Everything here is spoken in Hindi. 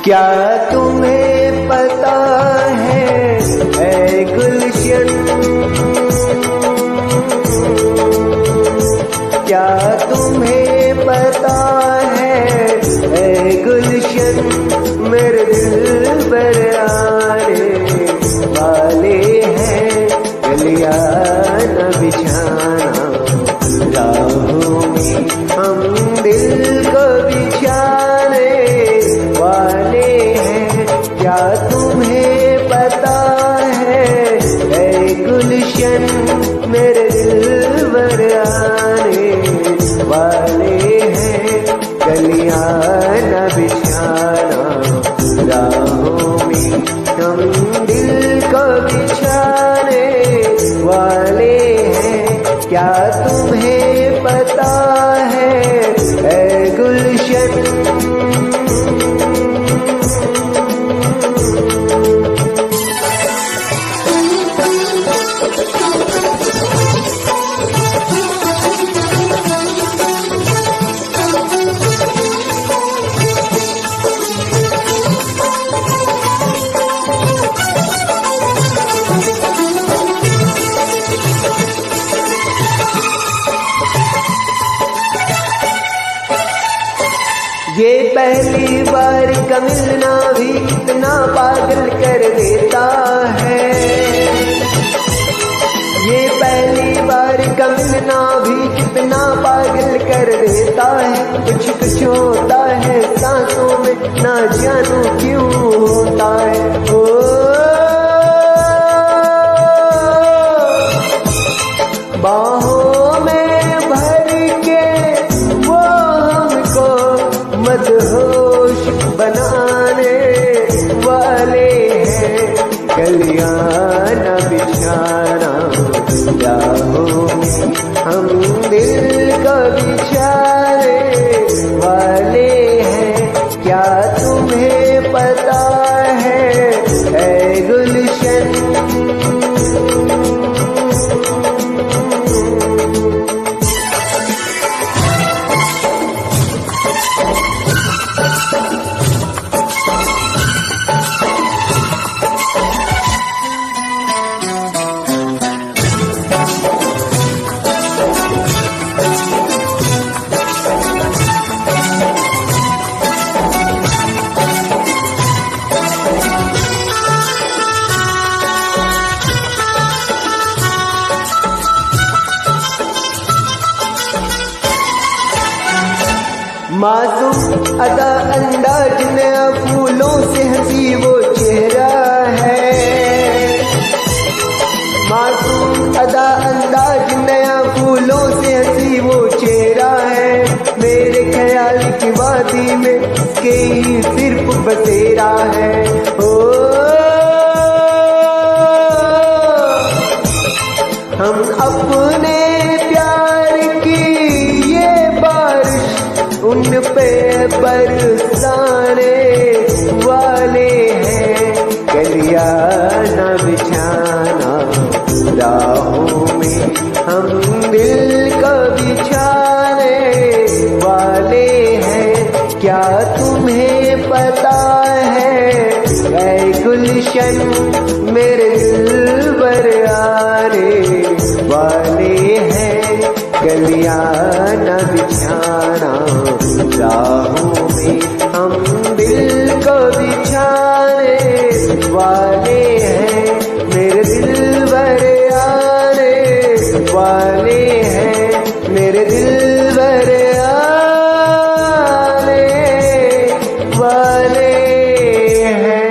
क्या तुम्हें पता है ऐ गुलशन, क्या तुम्हें पता है ऐ गुलशन, मेरे दिल पर आने वाले हैं गलियां न बिछाना, राहों में हम दिल को बिछाने वाले हैं। क्या तुम्हें पता है ऐ गुलशन, मेरे दिल पर आने वाले हैं गलियां न बिछाना, राहों में हम दिल को बिछाने वाले हैं। क्या तुम्हें पता है ऐ गुलशन। ये पहली बार का मिलना भी कितना पागल कर देता है, ये पहली बार का मिलना भी कितना पागल कर देता है। कुछ कुछ होता है सांसों में, ना जानू क्यों होता है। ओ बाहों में भर के वो हमको मदहोश बनाने वाले हैं, गलियां न बिछाना, राहों में हम दिल को बिछाने वाले हैं। क्या तुम्हें पता है ऐ गुलशन। मासूम अदा अंदाज नया फूलों से हंसी वो चेहरा है, मासूम अदा अंदाज नया फूलों से हंसी वो चेहरा है। मेरे ख्याल की वादी में के ही सिर्फ बसेरा है। ओ हम अपने प्यार की ये बारिश उन पे बरसाने वाले हैं, गलियां न बिछाना, राहों में हम दिल को बिछाने वाले हैं। क्या तुम्हें पता है ऐ गुलशन, मेरे दिल पर आने वाले हैं, गलियां न बिछाना, राहों में हम दिल को बिछाने वाले हैं, मेरे दिल पर आने वाले हैं, मेरे दिल पर आने वाले हैं।